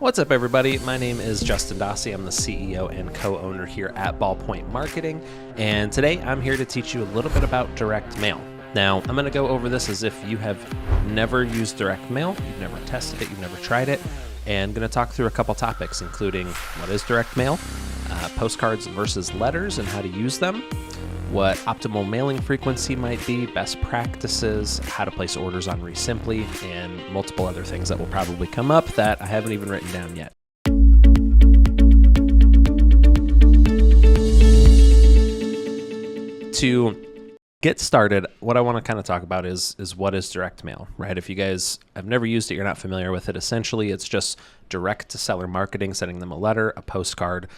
What's up, everybody? My name is Justin Dossey. I'm the CEO and co-owner here at Ballpoint Marketing, and today I'm here to teach you a little bit about direct mail. Now, I'm going to go over this as if you have never used direct mail, you've never tested it, you've never tried it, and I'm going to talk through a couple topics, including what is direct mail, postcards versus letters and how to use them, what optimal mailing frequency might be, best practices, how to place orders on REsimpli, and multiple other things that will probably come up that I haven't even written down yet. To get started, what I want to kind of talk about is what is direct mail, right? If you guys have never used it, you're not familiar with it, essentially it's just direct to seller marketing, sending them a letter, a postcard,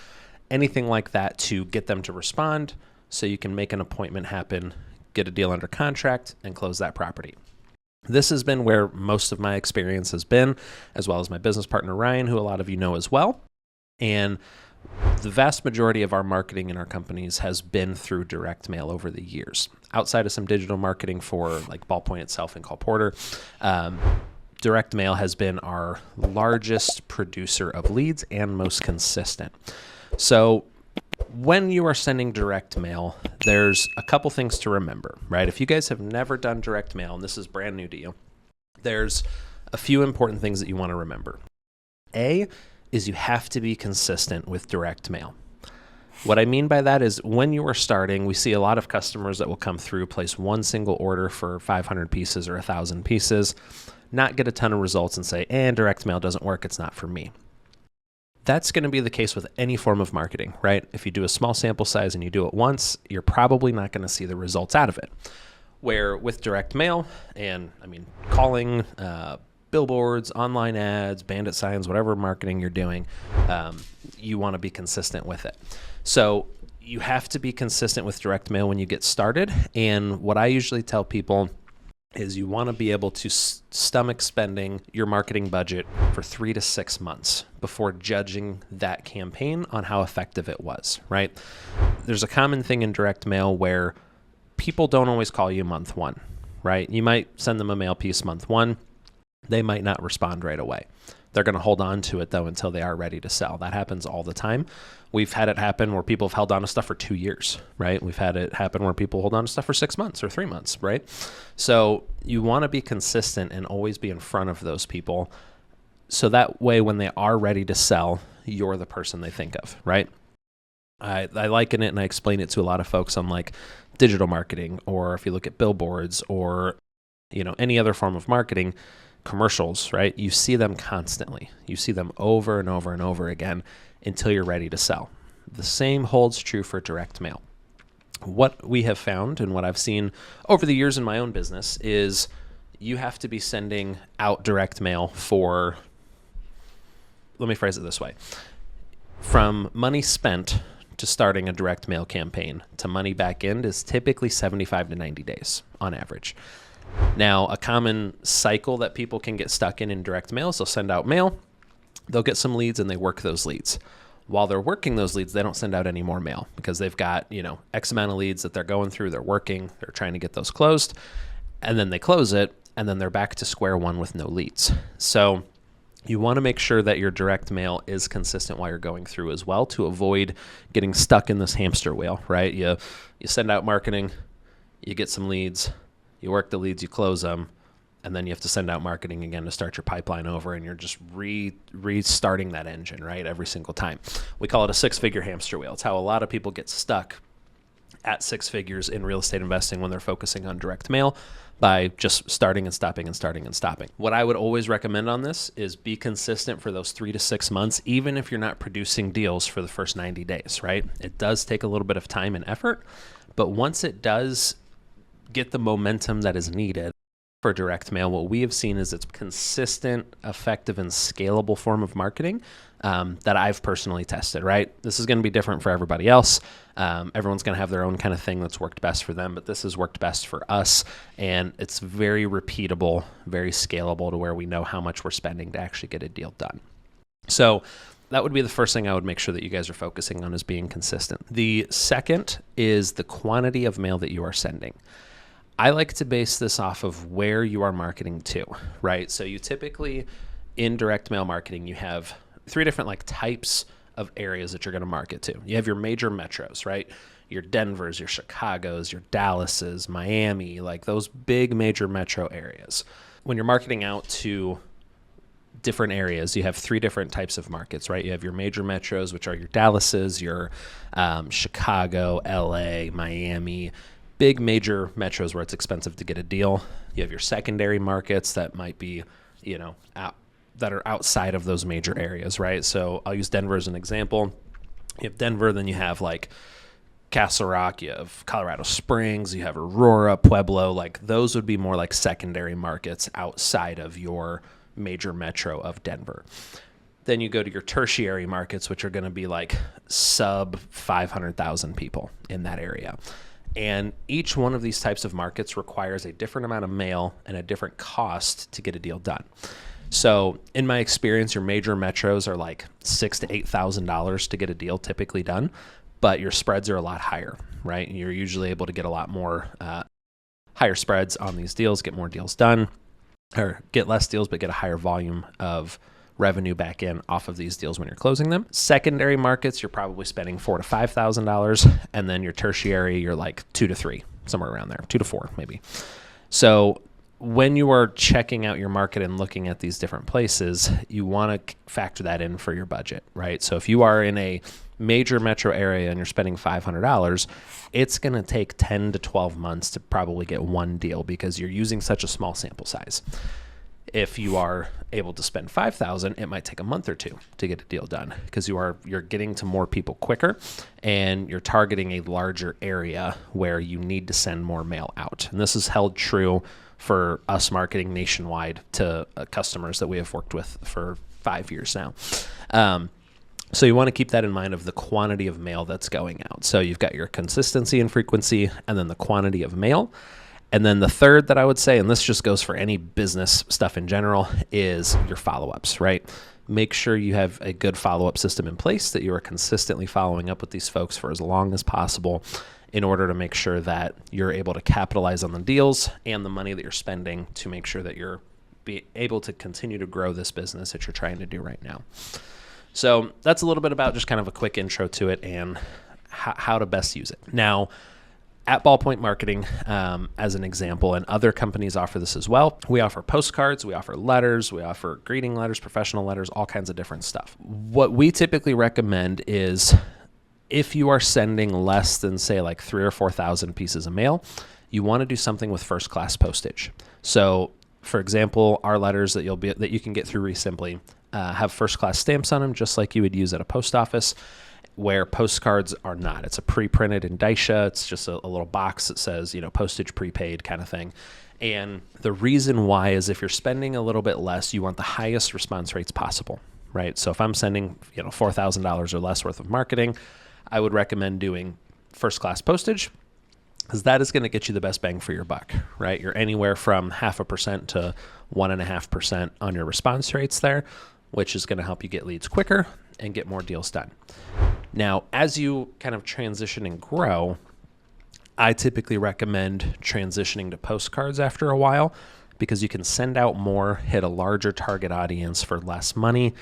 anything like that to get them to respond so you can make an appointment happen, get a deal under contract, and close that property. This has been where most of my experience has been, as well as my business partner, Ryan, who a lot of you know as well. And the vast majority of our marketing in our companies has been through direct mail over the years. Outside of some digital marketing for like Ballpoint itself and Call Porter, direct mail has been our largest producer of leads and most consistent. So when you are sending direct mail, there's a couple things to remember, right? If you guys have never done direct mail, and this is brand new to you, there's a few important things that you want to remember. A is you have to be consistent with direct mail. What I mean by that is when you are starting, we see a lot of customers that will come through, place one single order for 500 pieces or 1,000 pieces, not get a ton of results and say, direct mail doesn't work, it's not for me. That's going to be the case with any form of marketing, right? If you do a small sample size and you do it once, you're probably not going to see the results out of it. Where with direct mail and calling, billboards, online ads, bandit signs, whatever marketing you're doing, you want to be consistent with it. So you have to be consistent with direct mail when you get started. And what I usually tell people is you want to be able to stomach spending your marketing budget for 3 to 6 months before judging that campaign on how effective it was, right? There's a common thing in direct mail where people don't always call you month one, right? You might send them a mail piece month one. They might not respond right away. They're going to hold on to it though until they are ready to sell. That happens all the time. We've had it happen where people have held on to stuff for 2 years, right? We've had it happen where people hold on to stuff for 6 months or 3 months, right? So you want to be consistent and always be in front of those people. So that way, when they are ready to sell, you're the person they think of, right? I liken it and I explain it to a lot of folks on like digital marketing, or if you look at billboards or, any other form of marketing, commercials, right? You see them constantly. You see them over and over and over again until you're ready to sell. The same holds true for direct mail. What we have found and what I've seen over the years in my own business is you have to be sending out direct mail for, let me phrase it this way, from money spent to starting a direct mail campaign to money back in is typically 75 to 90 days on average. Now, a common cycle that people can get stuck in direct mail is they'll send out mail, they'll get some leads, and they work those leads. While they're working those leads, they don't send out any more mail because they've got, X amount of leads that they're going through, they're working, they're trying to get those closed, and then they close it, and then they're back to square one with no leads. So you want to make sure that your direct mail is consistent while you're going through as well to avoid getting stuck in this hamster wheel, right? You send out marketing, you get some leads, you work the leads, you close them, and then you have to send out marketing again to start your pipeline over, and you're just restarting that engine, right, every single time. We call it a 6-figure hamster wheel. It's how a lot of people get stuck at 6 figures in real estate investing when they're focusing on direct mail by just starting and stopping and starting and stopping. What I would always recommend on this is be consistent for those 3 to 6 months, even if you're not producing deals for the first 90 days, right? It does take a little bit of time and effort, but once it does get the momentum that is needed for direct mail, what we have seen is it's consistent, effective, and scalable form of marketing that I've personally tested, right? This is going to be different for everybody else. Everyone's going to have their own kind of thing that's worked best for them, but this has worked best for us, and it's very repeatable, very scalable to where we know how much we're spending to actually get a deal done. So that would be the first thing I would make sure that you guys are focusing on, is being consistent. The second is the quantity of mail that you are sending. I like to base this off of where you are marketing to, right? So you typically, in direct mail marketing, you have three different like types of areas that you're going to market to. You have your major metros, right? Your Denvers, your Chicagos, your Dallases, Miami, like those big major metro areas. When you're marketing out to different areas, you have three different types of markets, right? You have your major metros, which are your Dallases, your Chicago, LA, Miami, big major metros where it's expensive to get a deal. You have your secondary markets that might be, that are outside of those major areas, right? So I'll use Denver as an example. You have Denver, then you have like Castle Rock, you have Colorado Springs, you have Aurora, Pueblo, like those would be more like secondary markets outside of your major metro of Denver. Then you go to your tertiary markets, which are going to be like sub 500,000 people in that area. And each one of these types of markets requires a different amount of mail and a different cost to get a deal done. So in my experience, your major metros are like $6,000 to $8,000 to get a deal typically done, but your spreads are a lot higher, right? You're usually able to get a lot more higher spreads on these deals, get more deals done, or get less deals, but get a higher volume of revenue back in off of these deals when you're closing them. Secondary markets, you're probably spending $4,000 to $5,000, and then your tertiary, you're like 2 to 3, somewhere around there, 2 to 4 maybe. So when you are checking out your market and looking at these different places, you want to factor that in for your budget, right? So if you are in a major metro area and you're spending $500, it's going to take 10 to 12 months to probably get one deal because you're using such a small sample size. If you are able to spend $5,000, it might take a month or two to get a deal done because you're getting to more people quicker and you're targeting a larger area where you need to send more mail out. And this is held true for us marketing nationwide to customers that we have worked with for 5 years now. So you want to keep that in mind of the quantity of mail that's going out. So you've got your consistency and frequency and then the quantity of mail. And then the third that I would say, and this just goes for any business stuff in general, is your follow-ups, right? Make sure you have a good follow-up system in place, that you are consistently following up with these folks for as long as possible in order to make sure that you're able to capitalize on the deals and the money that you're spending to make sure that you're able to continue to grow this business that you're trying to do right now. So that's a little bit about just kind of a quick intro to it and how to best use it. Now, at Ballpoint Marketing, as an example, and other companies offer this as well, we offer postcards, we offer letters, we offer greeting letters, professional letters, all kinds of different stuff. What we typically recommend is if you are sending less than, say, like 3,000 or 4,000 pieces of mail, you want to do something with first-class postage. So, for example, our letters that you can get through REsimpli have first-class stamps on them, just like you would use at a post office, where postcards are not. It's a pre-printed indicia. It's just a little box that says, postage prepaid kind of thing. And the reason why is if you're spending a little bit less, you want the highest response rates possible, right? So if I'm sending, $4,000 or less worth of marketing, I would recommend doing first-class postage, because that is going to get you the best bang for your buck, right? You're anywhere from 0.5% to 1.5% on your response rates there, which is going to help you get leads quicker and get more deals done. Now, as you kind of transition and grow, I typically recommend transitioning to postcards after a while because you can send out more, hit a larger target audience for less money,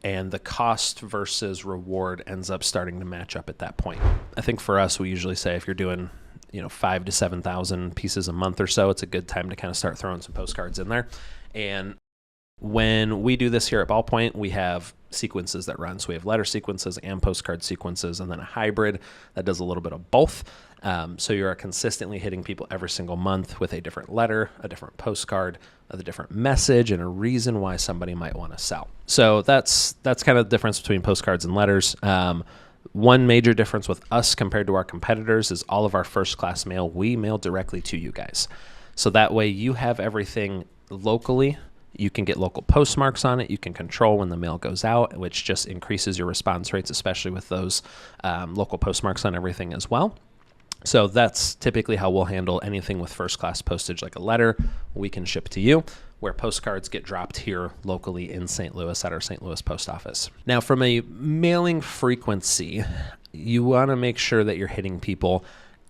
and the cost versus reward ends up starting to match up at that point. I think for us, we usually say if you're doing 5,000 to 7,000 pieces a month or so, it's a good time to kind of start throwing some postcards in there. And when we do this here at Ballpoint, we have sequences that run. So we have letter sequences and postcard sequences, and then a hybrid that does a little bit of both. So you are consistently hitting people every single month with a different letter, a different postcard, a different message, and a reason why somebody might want to sell. So that's kind of the difference between postcards and letters. One major difference with us compared to our competitors is all of our first-class mail, we mail directly to you guys. So that way you have everything locally. You can get local postmarks on it. You can control when the mail goes out, which just increases your response rates, especially with those local postmarks on everything as well. So that's typically how we'll handle anything with first-class postage, like a letter we can ship to you, where postcards get dropped here locally in St. Louis at our St. Louis post office. Now, from a mailing frequency, you want to make sure that you're hitting people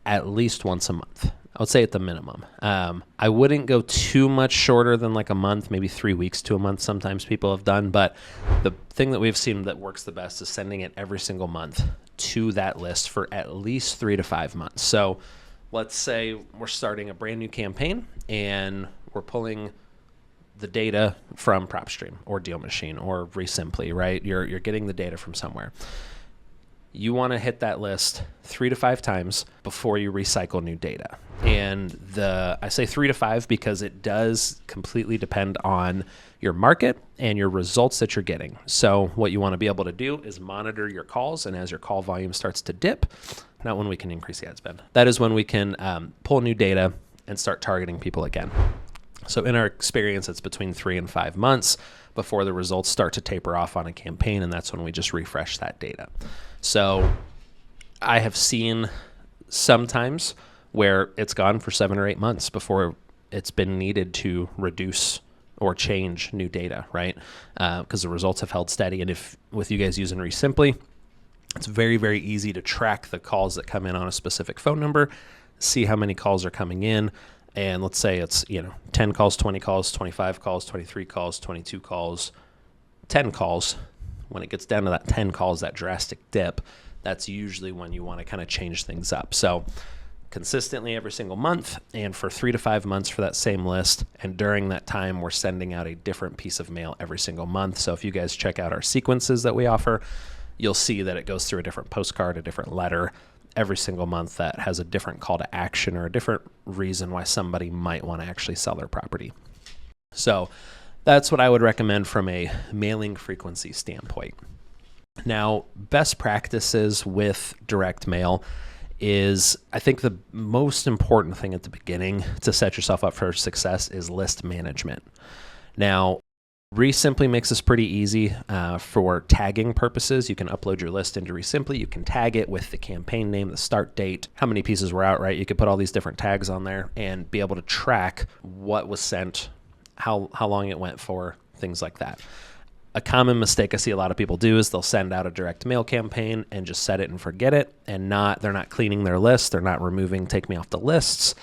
at least once a month. I would say at the minimum. I wouldn't go too much shorter than like a month, maybe 3 weeks to a month. Sometimes people have done, but the thing that we've seen that works the best is sending it every single month to that list for at least 3 to 5 months. So let's say we're starting a brand new campaign and we're pulling the data from PropStream or Deal Machine or REsimpli, right? You're getting the data from somewhere. You want to hit that list 3 to 5 times before you recycle new data. And I say 3 to 5 because it does completely depend on your market and your results that you're getting. So what you want to be able to do is monitor your calls, and as your call volume starts to dip, not when we can increase the ad spend. That is when we can pull new data and start targeting people again. So in our experience, it's between 3 and 5 months before the results start to taper off on a campaign, and that's when we just refresh that data. So I have seen sometimes where it's gone for 7 or 8 months before it's been needed to reduce or change new data, right? Because the results have held steady. And if with you guys using REsimpli, it's very, very easy to track the calls that come in on a specific phone number, see how many calls are coming in. And let's say it's, 10 calls, 20 calls, 25 calls, 23 calls, 22 calls, 10 calls. When it gets down to that 10 calls, that drastic dip, that's usually when you want to kind of change things up. So consistently every single month and for 3 to 5 months for that same list. And during that time, we're sending out a different piece of mail every single month. So if you guys check out our sequences that we offer, you'll see that it goes through a different postcard, a different letter every single month that has a different call to action or a different reason why somebody might want to actually sell their property. So that's what I would recommend from a mailing frequency standpoint. Now, best practices with direct mail is, I think the most important thing at the beginning to set yourself up for success is list management. Now, REsimpli makes this pretty easy for tagging purposes. You can upload your list into REsimpli. You can tag it with the campaign name, the start date, how many pieces were out, right? You could put all these different tags on there and be able to track what was sent, how long it went for, things like that. A common mistake I see a lot of people do is they'll send out a direct mail campaign and just set it and forget it, and they're not cleaning their list. They're not removing take me off the lists.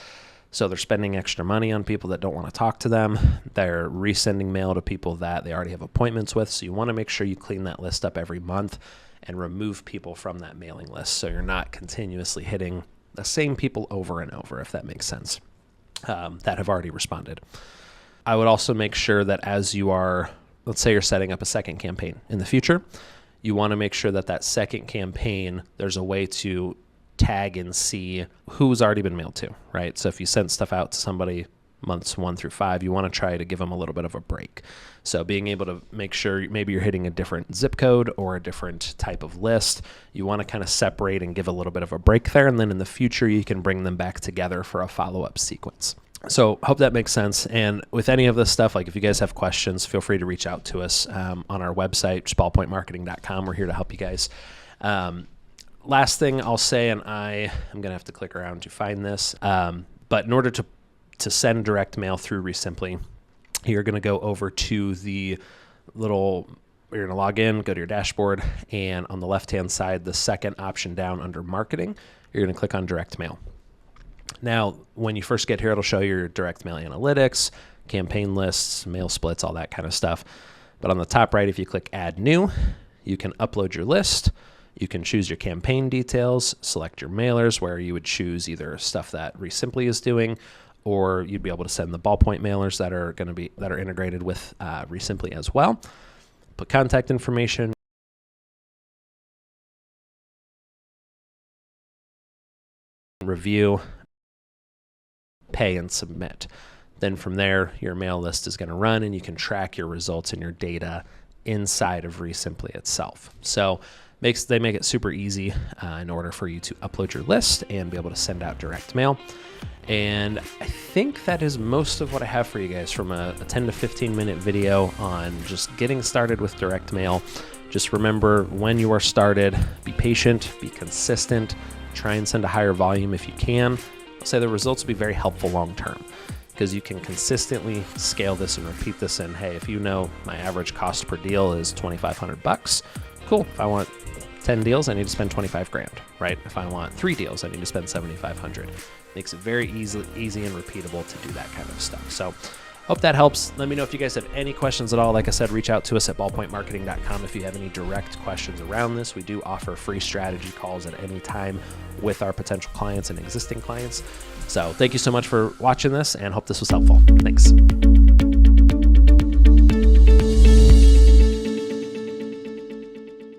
So they're spending extra money on people that don't want to talk to them. They're resending mail to people that they already have appointments with. So you want to make sure you clean that list up every month and remove people from that mailing list so you're not continuously hitting the same people over and over, if that makes sense, that have already responded. I would also make sure that as you are, let's say you're setting up a second campaign in the future, you want to make sure that that second campaign, there's a way to tag and see who's already been mailed to, right? So if you send stuff out to somebody months 1 through 5, you want to try to give them a little bit of a break. So being able to make sure maybe you're hitting a different zip code or a different type of list, you want to kind of separate and give a little bit of a break there. And then in the future, you can bring them back together for a follow-up sequence. So hope that makes sense. And with any of this stuff, like if you guys have questions, feel free to reach out to us on our website, just ballpointmarketing.com. We're here to help you guys. Last thing I'll say, and I'm going to have to click around to find this, but in order to send direct mail through REsimpli, you're going to go over to the you're going to log in, go to your dashboard, and on the left-hand side, the second option down under marketing, you're going to click on direct mail. Now, when you first get here, it'll show your direct mail analytics, campaign lists, mail splits, all that kind of stuff. But on the top right, if you click add new, you can upload your list. You can choose your campaign details, select your mailers where you would choose either stuff that REsimpli is doing, or you'd be able to send the Ballpoint mailers that are integrated with REsimpli as well. Put contact information, review, pay, and submit. Then from there, your mail list is going to run and you can track your results and your data inside of REsimpli itself. So they make it super easy in order for you to upload your list and be able to send out direct mail. And I think that is most of what I have for you guys from a 10 to 15 minute video on just getting started with direct mail. Just remember, when you are started, be patient, be consistent, try and send a higher volume if you can. I'll say the results will be very helpful long term because you can consistently scale this and repeat this. And hey, if you know my average cost per deal is $2,500, cool. If I want 10 deals, I need to spend 25 grand, right? If I want 3 deals, I need to spend 7,500. Makes it very easy and repeatable to do that kind of stuff. So hope that helps. Let me know if you guys have any questions at all. Like I said, reach out to us at ballpointmarketing.com if you have any direct questions around this. We do offer free strategy calls at any time with our potential clients and existing clients. So thank you so much for watching this, and hope this was helpful. Thanks.